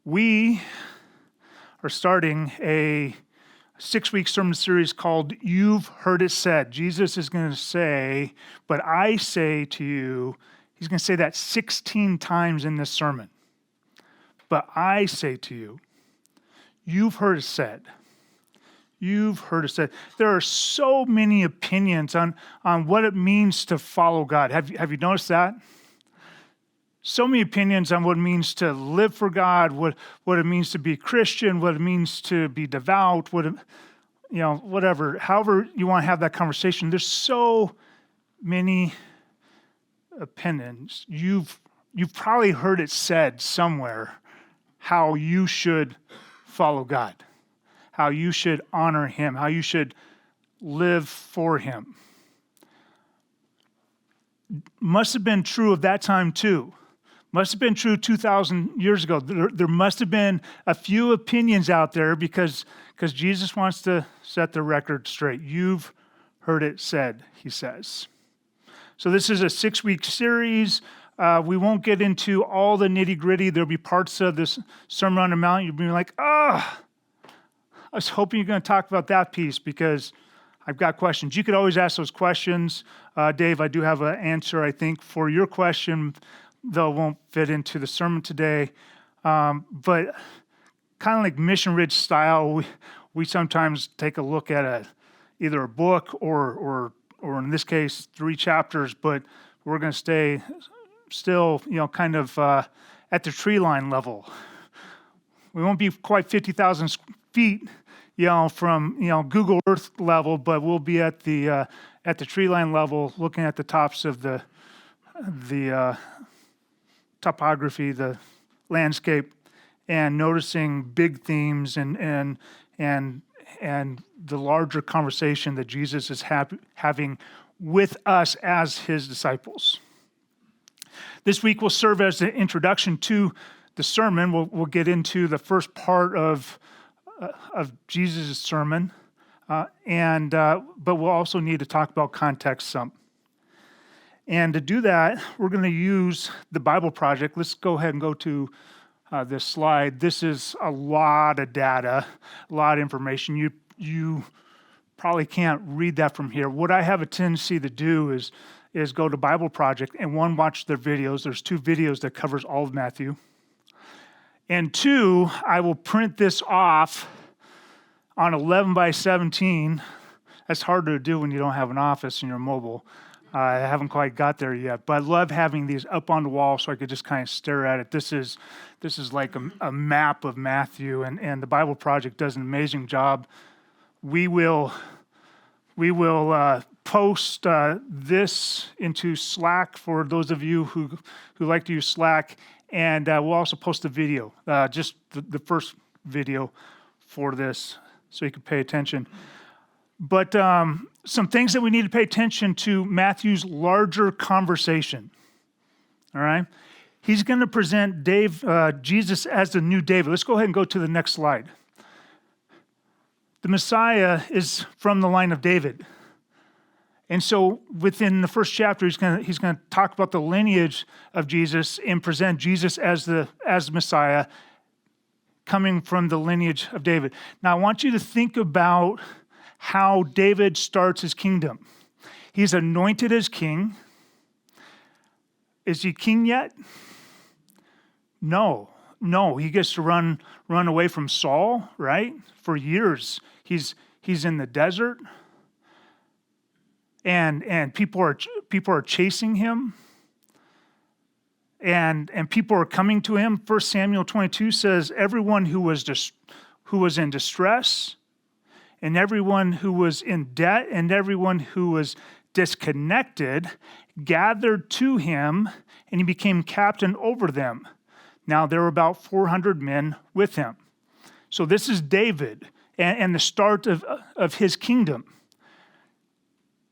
We are starting a 6-week sermon series called You've Heard It Said. Jesus is going to say, but I say to you, he's going to say that 16 times in this sermon. But I say to you, you've heard it said. You've heard it said. There are so many opinions on what it means to follow God. Have you noticed that? So many opinions on what it means to live for God, what it means to be Christian, what it means to be devout, whatever. However you want to have that conversation, there's so many opinions. You've probably heard it said somewhere how you should follow God, how you should honor Him, how you should live for Him. Must have been true of that time too. Must have been true 2,000 years ago. There must have been a few opinions out there because Jesus wants to set the record straight. You've heard it said, he says. So this is a 6-week series. We won't get into all the nitty-gritty. There'll be parts of this Sermon on the Mount you'll be like, I was hoping you're going to talk about that piece because I've got questions. You could always ask those questions. Dave, I do have an answer, I think, for your question, though it won't fit into the sermon today. But kind of like Mission Ridge style, we sometimes take a look at either a book or in this case, 3 chapters, but we're going to stay still, kind of at the tree line level. We won't be quite 50,000 feet, from Google Earth level, but we'll be at the tree line level, looking at the tops of the topography, the landscape, and noticing big themes and the larger conversation that Jesus is having with us as His disciples. This week will serve as the introduction to the sermon. We'll get into the first part of Jesus' sermon, but we'll also need to talk about context some. And to do that, we're going to use the Bible Project. Let's go ahead and go to this slide. This is a lot of data, a lot of information. You probably can't read that from here. What I have a tendency to do is go to Bible Project and watch their videos. There's 2 videos that covers all of Matthew. And 2, I will print this off on 11 by 17. That's harder to do when you don't have an office and you're mobile. I haven't quite got there yet, but I love having these up on the wall so I could just kind of stare at it. This is like a map of Matthew, and the Bible Project does an amazing job. We will post this into Slack for those of you who like to use Slack, and we'll also post the video, just the first video for this, so you can pay attention. But some things that we need to pay attention to Matthew's larger conversation. All right? He's going to present Jesus as the new David. Let's go ahead and go to the next slide. The Messiah is from the line of David. And so within the first chapter, he's going to talk about the lineage of Jesus and present Jesus as Messiah coming from the lineage of David. Now, I want you to think about how David starts his kingdom. He's anointed as king. Is he king yet? No. He gets to run away from Saul, right? For years. He's in the desert. And people are chasing him. And people are coming to him. 1 Samuel 22 says, everyone who was in distress, and everyone who was in debt, and everyone who was disconnected gathered to him, and he became captain over them. Now there were about 400 men with him. So this is David and the start of his kingdom.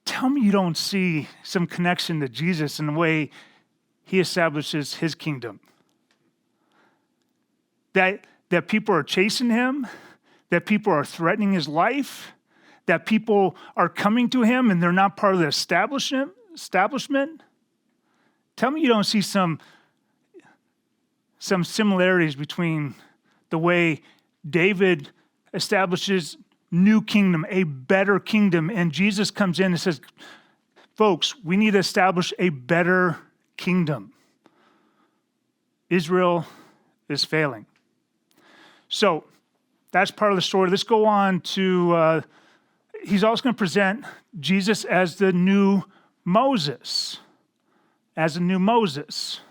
Tell me you don't see some connection to Jesus in the way he establishes his kingdom. That people are chasing him, that people are threatening his life, that people are coming to him and they're not part of the establishment. Tell me you don't see some similarities between the way David establishes new kingdom, a better kingdom. And Jesus comes in and says, folks, we need to establish a better kingdom. Israel is failing. So that's part of the story. Let's go on to, he's also going to present Jesus as the new Moses. As a new Moses.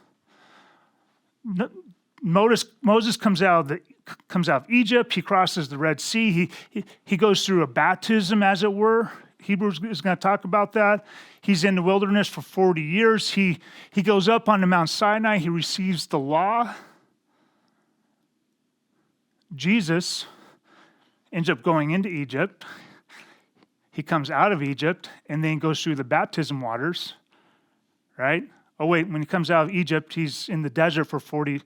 Moses comes out of Egypt. He crosses the Red Sea. He goes through a baptism, as it were. Hebrews is going to talk about that. He's in the wilderness for 40 years. He goes up onto Mount Sinai. He receives the law. Jesus ends up going into Egypt. He comes out of Egypt and then goes through the baptism waters, right? Oh, wait, when he comes out of Egypt, he's in the desert for 40,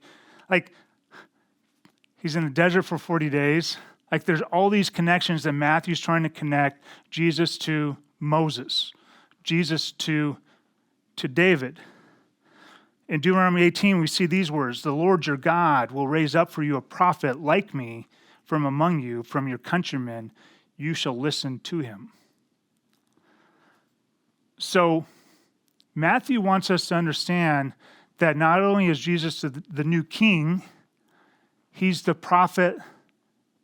he's in the desert for 40 days. Like, there's all these connections that Matthew's trying to connect Jesus to Moses, Jesus to David. In Deuteronomy 18, we see these words, the Lord your God will raise up for you a prophet like me from among you, from your countrymen. You shall listen to him. So Matthew wants us to understand that not only is Jesus the new king, he's the prophet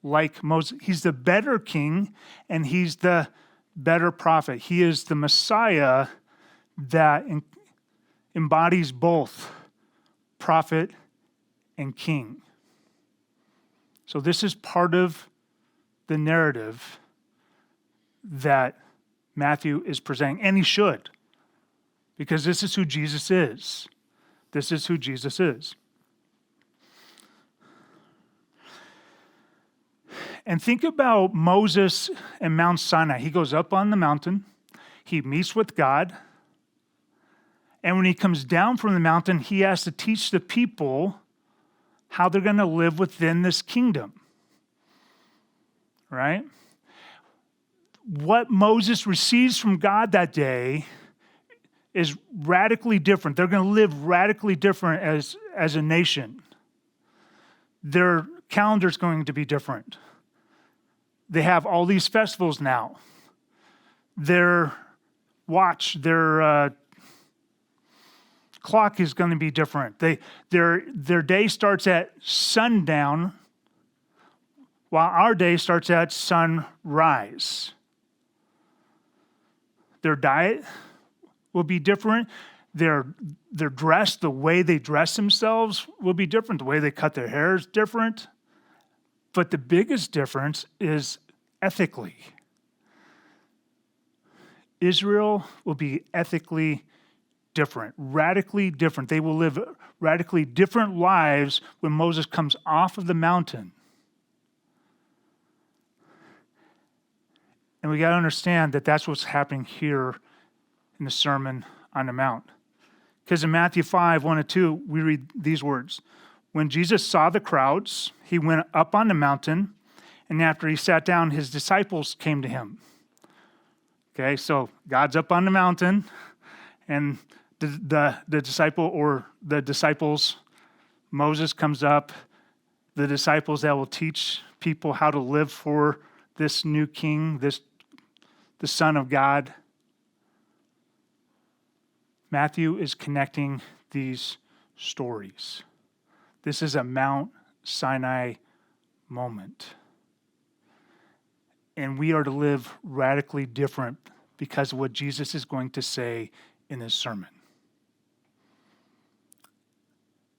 like Moses. He's the better king, and he's the better prophet. He is the Messiah that embodies both prophet and king. So this is part of the narrative that Matthew is presenting, and he should, because this is who Jesus is. This is who Jesus is. And think about Moses and Mount Sinai. He goes up on the mountain. He meets with God. And when he comes down from the mountain, he has to teach the people how they're going to live within this kingdom. Right? What Moses receives from God that day is radically different. They're going to live radically different as a nation. Their calendar's going to be different. They have all these festivals now. Their watch, their clock is going to be different. Their day starts at sundown, while our day starts at sunrise. Their diet will be different. Their dress, the way they dress themselves will be different. The way they cut their hair is different. But the biggest difference is ethically. Israel will be ethically different, radically different. They will live radically different lives when Moses comes off of the mountain. And we got to understand that that's what's happening here in the Sermon on the Mount. Because in Matthew 5, 1 and 2, we read these words. When Jesus saw the crowds, he went up on the mountain, and after he sat down, his disciples came to him. Okay, so God's up on the mountain, and the disciples, Moses comes up, the disciples that will teach people how to live for this new king, the Son of God. Matthew is connecting these stories. This is a Mount Sinai moment. And we are to live radically different because of what Jesus is going to say in his sermon.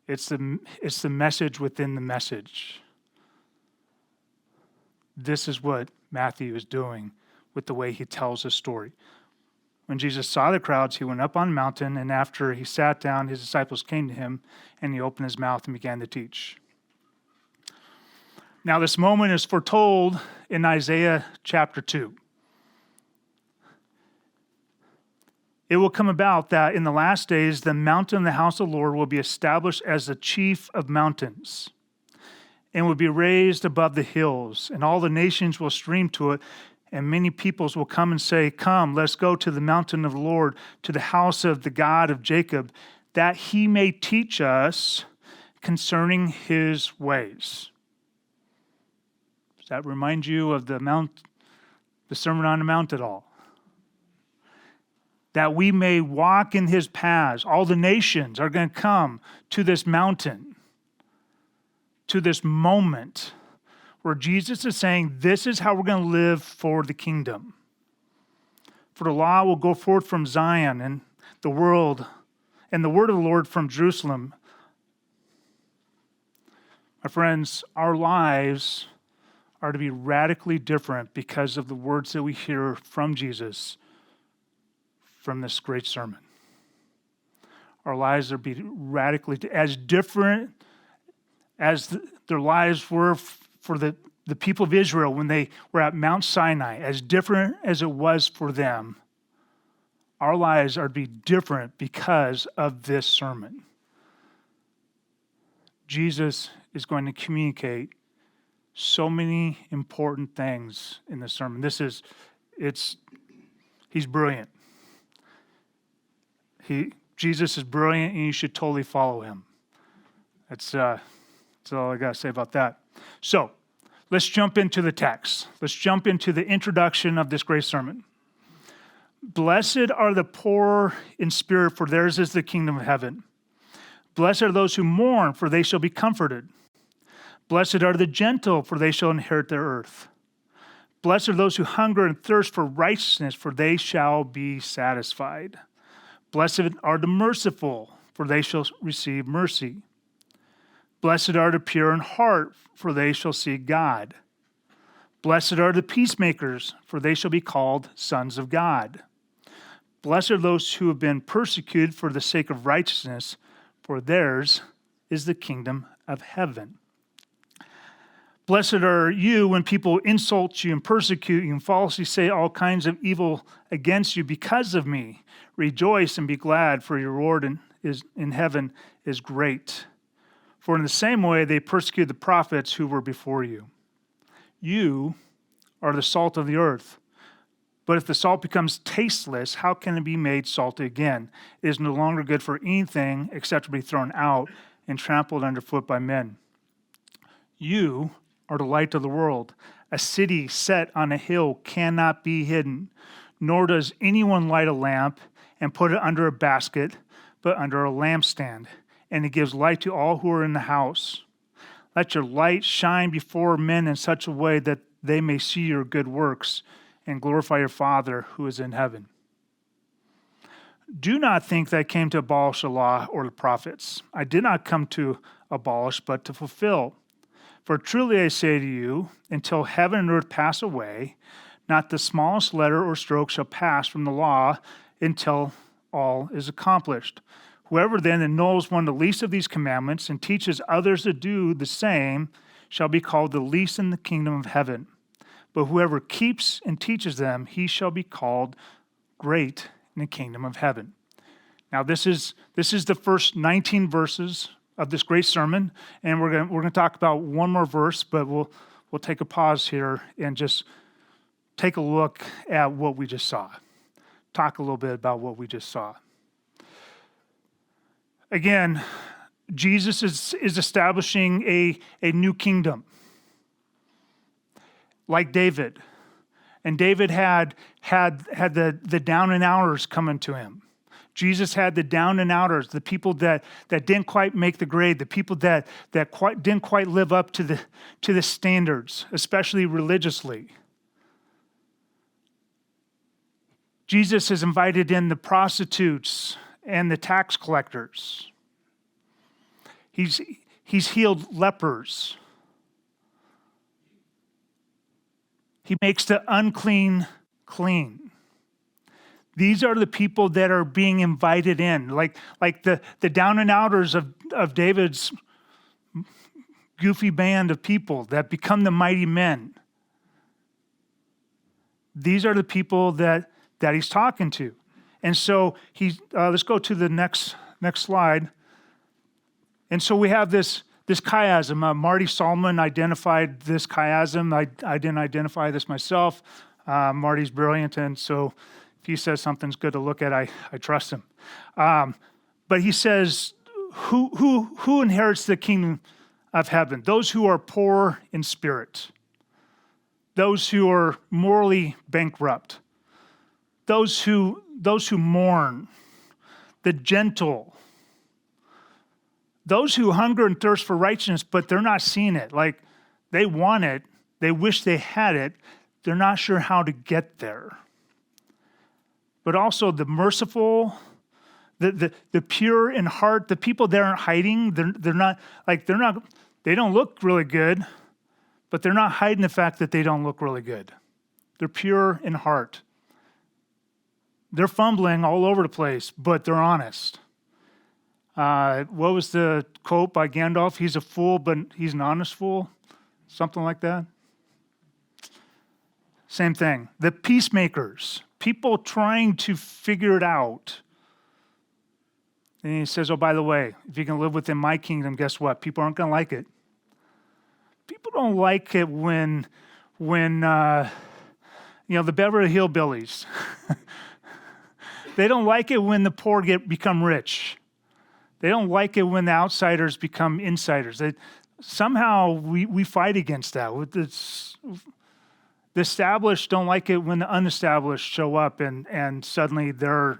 It's the message within the message. This is what Matthew is doing with the way he tells his story. When Jesus saw the crowds, he went up on the mountain, and after he sat down, his disciples came to him, and he opened his mouth and began to teach. Now, this moment is foretold in Isaiah chapter 2. It will come about that in the last days, the mountain of the house of the Lord will be established as the chief of mountains and will be raised above the hills, and all the nations will stream to it, and many peoples will come and say, come, let's go to the mountain of the Lord, to the house of the God of Jacob, that he may teach us concerning his ways. Does that remind you of the Sermon on the Mount at all? That we may walk in his paths. All the nations are going to come to this mountain, to this moment where Jesus is saying, this is how we're going to live for the kingdom. For the law will go forth from Zion, and the word of the Lord from Jerusalem. My friends, our lives are to be radically different because of the words that we hear from Jesus from this great sermon. Our lives are to be radically as different as their lives were for the people of Israel when they were at Mount Sinai, as different as it was for them. Our lives are to be different because of this sermon. Jesus is going to communicate so many important things in the sermon. He's brilliant. Jesus is brilliant, and you should totally follow him. That's all I got to say about that. So, let's jump into the text. Let's jump into the introduction of this great sermon. Blessed are the poor in spirit, for theirs is the kingdom of heaven. Blessed are those who mourn, for they shall be comforted. Blessed are the gentle, for they shall inherit the earth. Blessed are those who hunger and thirst for righteousness, for they shall be satisfied. Blessed are the merciful, for they shall receive mercy. Blessed are the pure in heart, for they shall see God. Blessed are the peacemakers, for they shall be called sons of God. Blessed are those who have been persecuted for the sake of righteousness, for theirs is the kingdom of heaven. Blessed are you when people insult you and persecute you and falsely say all kinds of evil against you because of me. Rejoice and be glad, for your reward in heaven is great. For in the same way they persecuted the prophets who were before you. You are the salt of the earth. But if the salt becomes tasteless, how can it be made salty again? It is no longer good for anything except to be thrown out and trampled underfoot by men. You are the light of the world. A city set on a hill cannot be hidden, nor does anyone light a lamp and put it under a basket, but under a lampstand, and it gives light to all who are in the house. Let your light shine before men in such a way that they may see your good works and glorify your Father who is in heaven. Do not think that I came to abolish the law or the prophets. I did not come to abolish, but to fulfill. For truly I say to you, until heaven and earth pass away, not the smallest letter or stroke shall pass from the law until all is accomplished. Whoever then annuls one of the least of these commandments and teaches others to do the same shall be called the least in the kingdom of heaven. But whoever keeps and teaches them, he shall be called great in the kingdom of heaven. Now this is the first 19 verses of this great sermon, and we're going to talk about one more verse, but we'll take a pause here and just take a look at what we just saw. Talk a little bit about what we just saw. Again, Jesus is establishing a new kingdom, like David. And David had the down and outers coming to him. Jesus had the down and outers, the people that didn't quite make the grade, the people that didn't quite live up to the standards, especially religiously. Jesus has invited in the prostitutes and the tax collectors. He's healed lepers. He makes the unclean clean. These are the people that are being invited in, like the down and outers of David's goofy band of people that become the mighty men. These are the people that he's talking to. And so let's go to the next slide. And so we have this chiasm. Marty Solomon identified this chiasm. I didn't identify this myself. Marty's brilliant, and so if he says something's good to look at, I trust him. But he says, who inherits the kingdom of heaven? Those who are poor in spirit. those who are morally bankrupt, those who mourn, the gentle, those who hunger and thirst for righteousness, but they're not seeing it. Like, they want it, they wish they had it, they're not sure how to get there. But also the merciful, the pure in heart, the people that aren't hiding, they don't look really good, but they're not hiding the fact that they don't look really good. They're pure in heart. They're fumbling all over the place, but they're honest. What was the quote by Gandalf? He's a fool, but he's an honest fool. Something like that. Same thing. The peacemakers, people trying to figure it out. And he says, oh, by the way, if you can live within my kingdom, guess what? People aren't going to like it. People don't like it when the Beverly Hillbillies, they don't like it when the poor become rich. They don't like it when the outsiders become insiders. Somehow we fight against that. The established don't like it when the unestablished show up and suddenly they're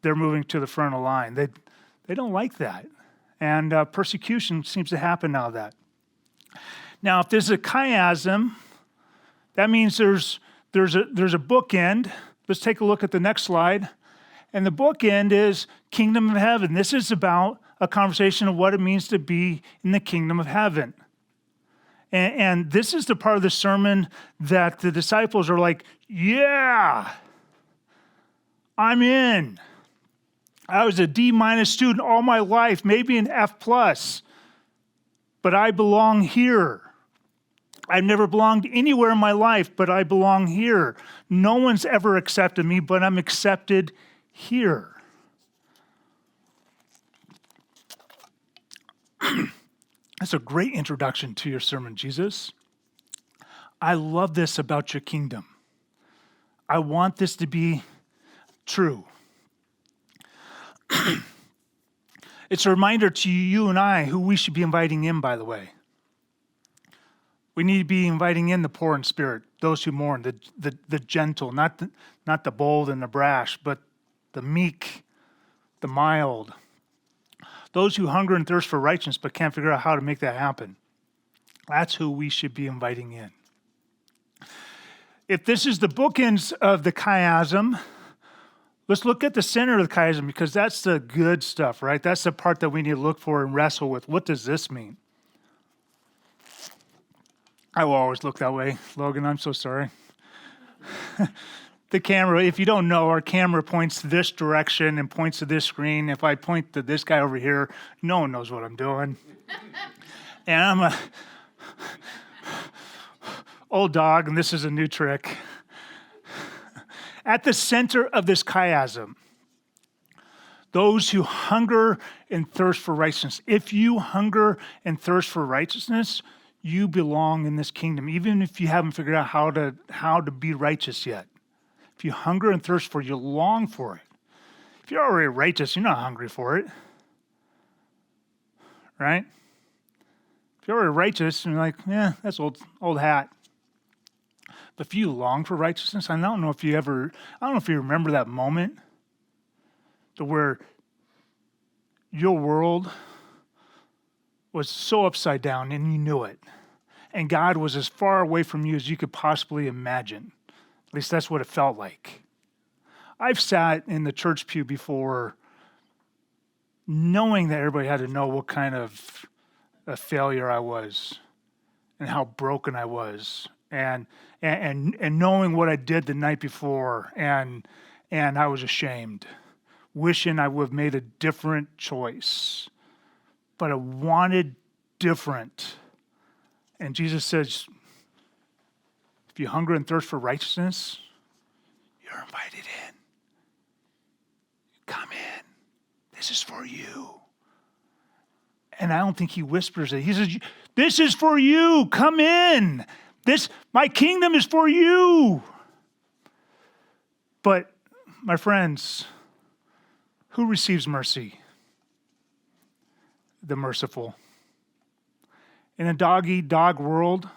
moving to the front of the line. They don't like that. And persecution seems to happen out of that. Now, if there's a chiasm, that means there's a bookend. Let's take a look at the next slide. And the bookend is kingdom of heaven. This is about a conversation of what it means to be in the kingdom of heaven. And this is the part of the sermon that the disciples are like, yeah, I'm in. I was a D- student all my life, maybe an F+, but I belong here. I've never belonged anywhere in my life, but I belong here. No one's ever accepted me, but I'm accepted here. That's a great introduction to your sermon, Jesus. I love this about your kingdom. I want this to be true. It's a reminder to you and I who we should be inviting in, by the way. We need to be inviting in the poor in spirit, those who mourn, the gentle, not the bold and the brash, but the meek, the mild. Those who hunger and thirst for righteousness but can't figure out how to make that happen. That's who we should be inviting in. If this is the bookends of the chiasm, let's look at the center of the chiasm because that's the good stuff, right? That's the part that we need to look for and wrestle with. What does this mean? I will always look that way. Logan, I'm so sorry. The camera, if you don't know, our camera points to this direction and points to this screen. If I point to this guy over here, no one knows what I'm doing. And I'm a old dog, and this is a new trick. At the center of this chiasm, those who hunger and thirst for righteousness. If you hunger and thirst for righteousness, you belong in this kingdom, even if you haven't figured out how to be righteous yet. If you hunger and thirst for it, you long for it. If you're already righteous, you're not hungry for it. Right? If you're already righteous, and you're like, yeah, that's old hat. But if you long for righteousness, I don't know if you remember that moment to where your world was so upside down and you knew it. And God was as far away from you as you could possibly imagine. At least that's what it felt like. I've sat in the church pew before knowing that everybody had to know what kind of a failure I was and how broken I was and knowing what I did the night before and I was ashamed, wishing I would have made a different choice. But I wanted different. And Jesus says, if you hunger and thirst for righteousness, you're invited in. Come in. This is for you. And I don't think he whispers it. He says, this is for you. Come in. My kingdom is for you. But, my friends, who receives mercy? The merciful. In a dog-eat-dog world,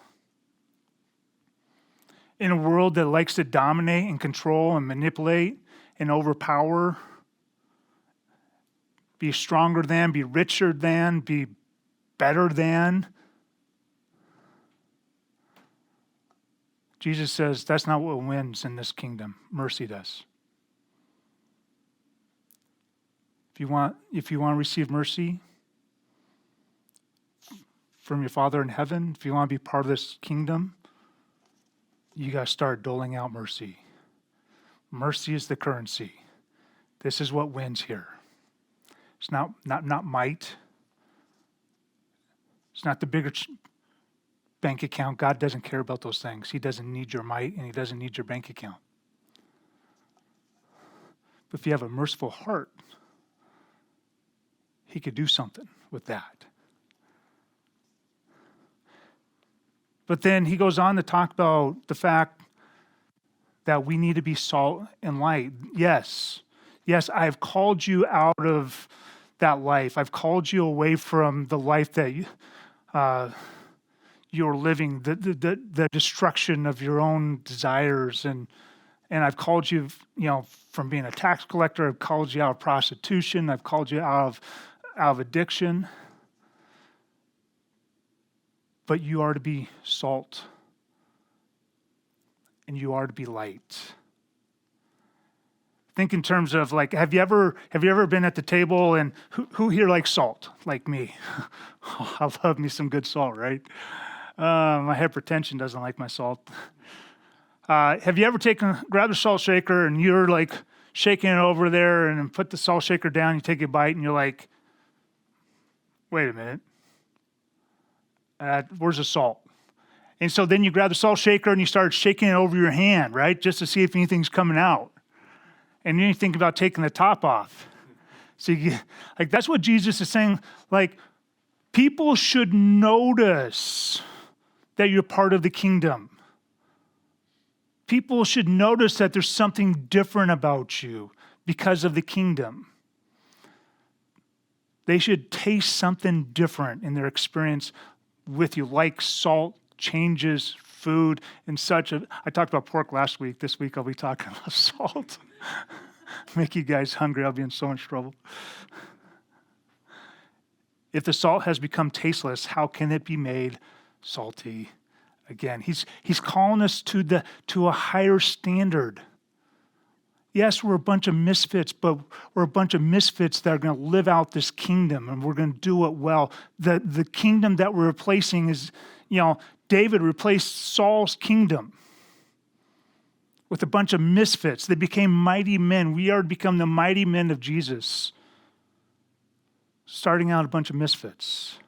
in a world that likes to dominate and control and manipulate and overpower, be stronger than, be richer than, be better than. Jesus says that's not what wins in this kingdom. Mercy does. If you want to receive mercy from your Father in heaven, if you want to be part of this kingdom, you got to start doling out mercy. Mercy is the currency. This is what wins here. It's not might. It's not the bigger bank account. God doesn't care about those things. He doesn't need your might, and he doesn't need your bank account. But if you have a merciful heart, he could do something with that. But then he goes on to talk about the fact that we need to be salt and light. Yes, I have called you out of that life. I've called you away from the life that you're living, the destruction of your own desires. And I've called you, from being a tax collector. I've called you out of prostitution. I've called you out of addiction. But you are to be salt. And you are to be light. Think in terms of have you ever been at the table and who here likes salt? Like me. I love me some good salt, right? My hypertension doesn't like my salt. Have you ever grabbed a salt shaker and you're shaking it over there and then put the salt shaker down, you take a bite and you're like, wait a minute. Where's the salt? And so then you grab the salt shaker and you start shaking it over your hand, right? Just to see if anything's coming out. And then you think about taking the top off. So that's what Jesus is saying. People should notice that you're part of the kingdom. People should notice that there's something different about you because of the kingdom. They should taste something different in their experience with you, like salt changes food and such. I talked about pork last week. This week I'll be talking about salt. Make you guys hungry. I'll be in so much trouble. If the salt has become tasteless, how can it be made salty again? He's calling us to a higher standard. Yes, we're a bunch of misfits, but we're a bunch of misfits that are going to live out this kingdom, and we're going to do it well. The kingdom that we're replacing is, David replaced Saul's kingdom with a bunch of misfits. They became mighty men. We are to become the mighty men of Jesus, starting out a bunch of misfits,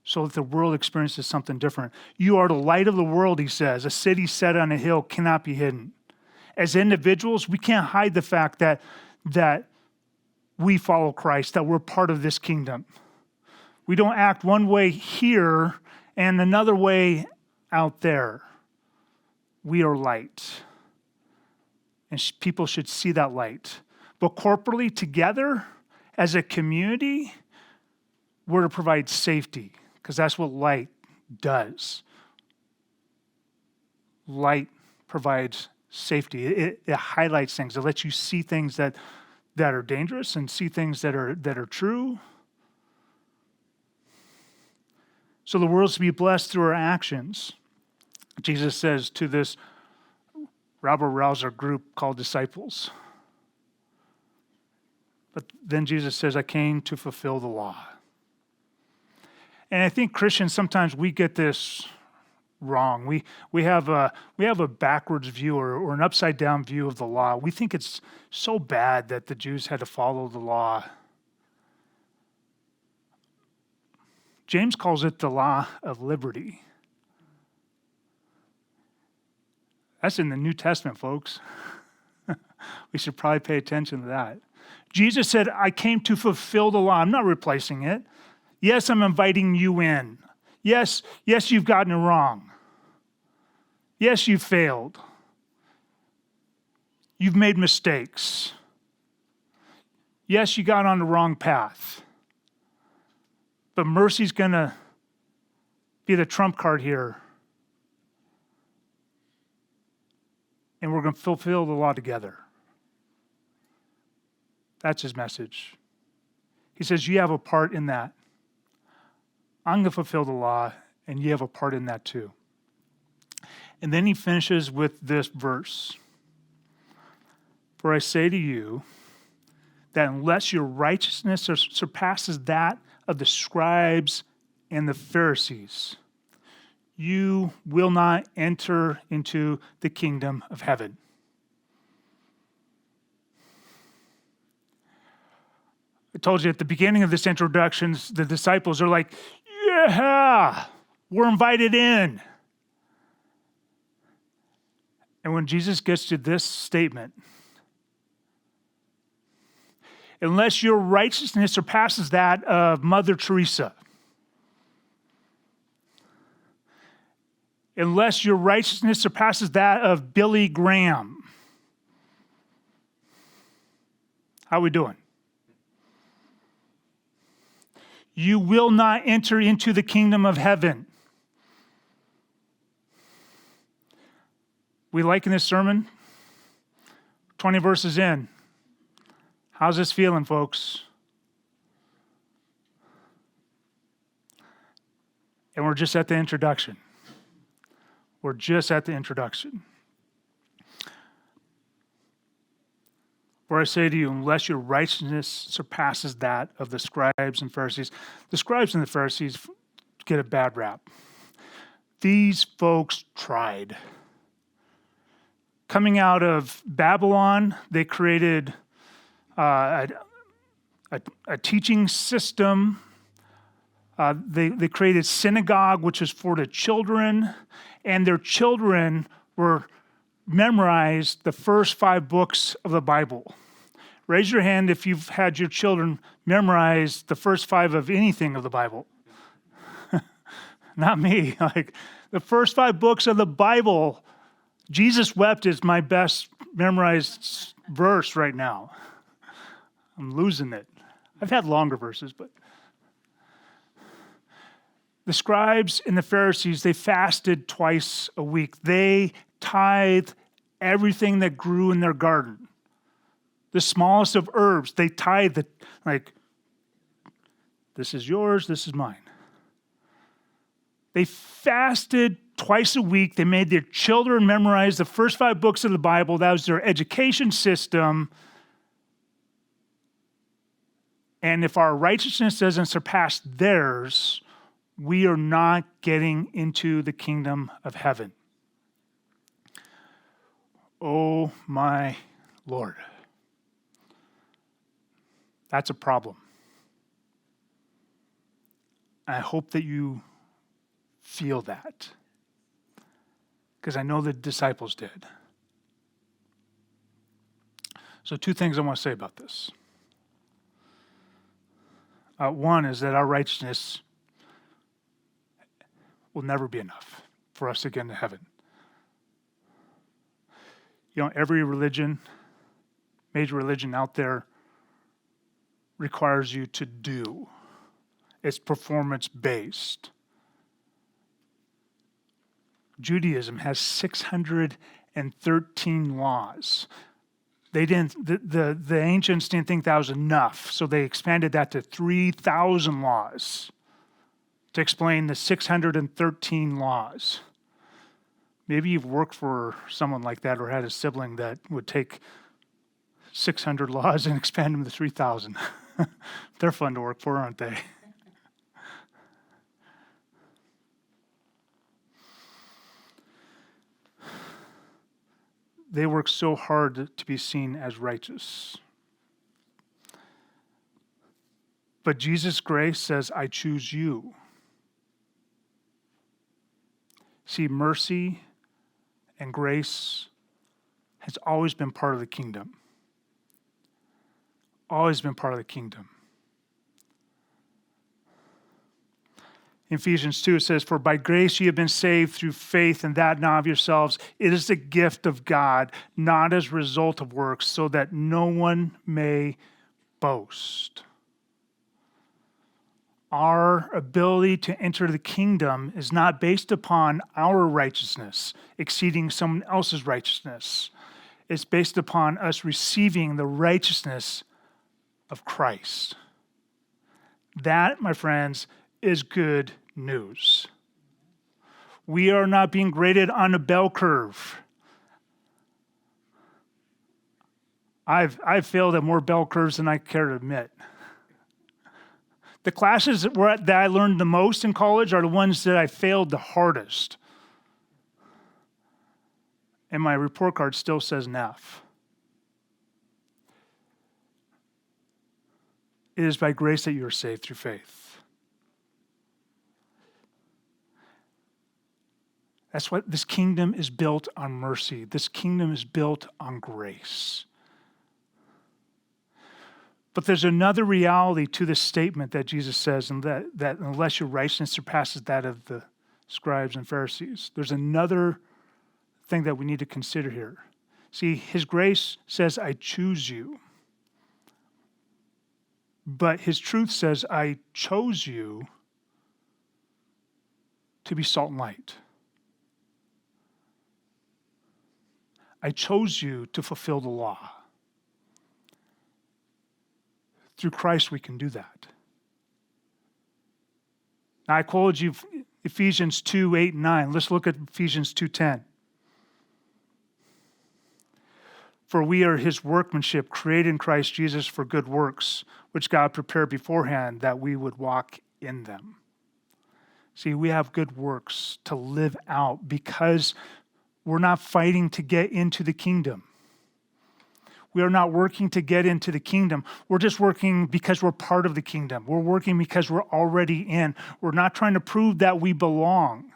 so that the world experiences something different. You are the light of the world, he says. A city set on a hill cannot be hidden. As individuals, we can't hide the fact that we follow Christ, that we're part of this kingdom. We don't act one way here and another way out there. We are light. And people should see that light. But corporately, together, as a community, we're to provide safety, because that's what light does. Light provides safety. It highlights things. It lets you see things that are dangerous and see things that are true. So the world's to be blessed through our actions. Jesus says to this rabble-rouser group called disciples. But then Jesus says, I came to fulfill the law. And I think Christians, sometimes we get this wrong. We have a backwards view or an upside down view of the law. We think it's so bad that the Jews had to follow the law. James calls it the law of liberty. That's in the New Testament, folks. We should probably pay attention to that. Jesus said, I came to fulfill the law. I'm not replacing it. Yes, I'm inviting you in. Yes, you've gotten it wrong. Yes, you've failed. You've made mistakes. Yes, you got on the wrong path. But mercy's going to be the trump card here. and we're going to fulfill the law together. That's his message. He says, you have a part in that. I'm going to fulfill the law, and you have a part in that too. And then he finishes with this verse. For I say to you that unless your righteousness surpasses that of the scribes and the Pharisees, you will not enter into the kingdom of heaven. I told you at the beginning of this introduction, the disciples are like, yeah, we're invited in. And when Jesus gets to this statement, unless your righteousness surpasses that of Mother Teresa, unless your righteousness surpasses that of Billy Graham, how are we doing? You will not enter into the kingdom of heaven. We liking this sermon? 20 verses in. How's this feeling, folks? And we're just at the introduction. We're just at the introduction. For I say to you, unless your righteousness surpasses that of the scribes and Pharisees, the scribes and the Pharisees get a bad rap. These folks tried. Coming out of Babylon, they created a teaching system. They created synagogue, which is for the children, and their children were memorized the first 5 books of the Bible. Raise your hand if you've had your children memorize the first 5 of anything of the Bible. Not me. Like the first 5 books of the Bible, Jesus wept is my best memorized verse right now. I'm losing it. I've had longer verses, but the scribes and the Pharisees, they fasted twice a week. They tithed everything that grew in their garden. The smallest of herbs, they tithed it, like, this is yours, this is mine. They fasted twice a week. They made their children memorize the first 5 books of the Bible. That was their education system. And if our righteousness doesn't surpass theirs, we are not getting into the kingdom of heaven. Oh my Lord. That's a problem. I hope that you feel that, because I know the disciples did. So 2 things I want to say about this. One is that our righteousness will never be enough for us to get into heaven. You know, every religion, major religion out there, requires you to do. It's performance-based. Judaism has 613 laws. They didn't. The ancients didn't think that was enough, so they expanded that to 3,000 laws to explain the 613 laws. Maybe you've worked for someone like that or had a sibling that would take 600 laws and expand them to 3,000. They're fun to work for, aren't they? They work so hard to be seen as righteous. But Jesus' grace says, I choose you. See, mercy and grace has always been part of the kingdom. Always been part of the kingdom. In Ephesians 2, it says, for by grace you have been saved through faith, and that not of yourselves. It is the gift of God, not as a result of works, so that no one may boast. Our ability to enter the kingdom is not based upon our righteousness exceeding someone else's righteousness. It's based upon us receiving the righteousness of Christ. That, my friends, is good news. We are not being graded on a bell curve. I've failed at more bell curves than I care to admit. The classes that I learned the most in college are the ones that I failed the hardest. And my report card still says an F. It is by grace that you are saved through faith. That's what this kingdom is built on mercy. This kingdom is built on grace. But there's another reality to this statement that Jesus says, and that unless your righteousness surpasses that of the scribes and Pharisees, there's another thing that we need to consider here. See, his grace says, I choose you. But his truth says, I chose you to be salt and light. I chose you to fulfill the law. Through Christ, we can do that. Now, I quoted you Ephesians 2, 8, and 9. Let's look at Ephesians 2:10. For we are his workmanship, created in Christ Jesus for good works, which God prepared beforehand that we would walk in them. See, we have good works to live out because we're not fighting to get into the kingdom. We are not working to get into the kingdom. We're just working because we're part of the kingdom. We're working because we're already in. We're not trying to prove that we belong.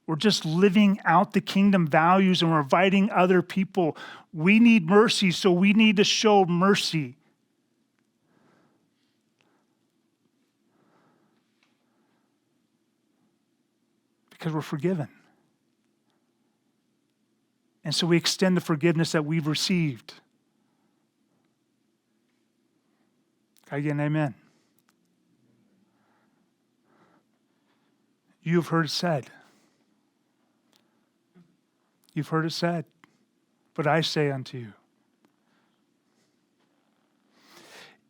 We're just living out the kingdom values and we're inviting other people. We need mercy, so we need to show mercy. Because we're forgiven. And so we extend the forgiveness that we've received. Can I get an amen? You have heard it said. You've heard it said. But I say unto you.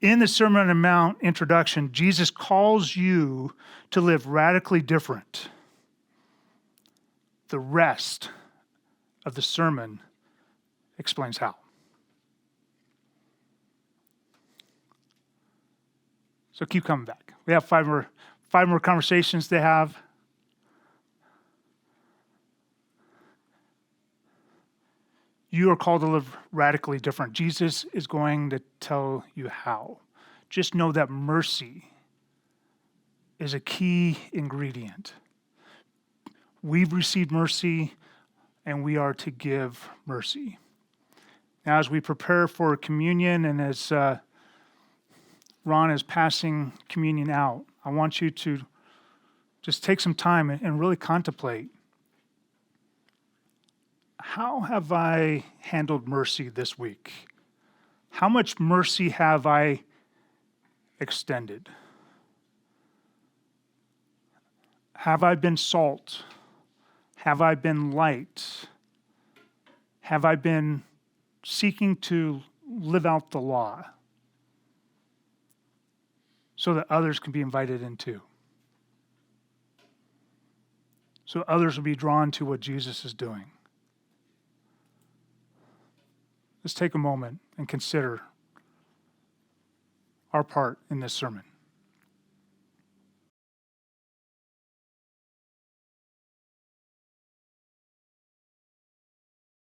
In the Sermon on the Mount introduction, Jesus calls you to live radically different. The rest of the sermon explains how. So keep coming back. We have five more conversations to have. You are called to live radically different. Jesus is going to tell you how. Just know that mercy is a key ingredient. We've received mercy, and we are to give mercy. Now, as we prepare for communion and as Ron is passing communion out, I want you to just take some time and really contemplate, how have I handled mercy this week? How much mercy have I extended? Have I been salt? Have I been light? Have I been seeking to live out the law so that others can be invited in too? So others will be drawn to what Jesus is doing. Let's take a moment and consider our part in this sermon.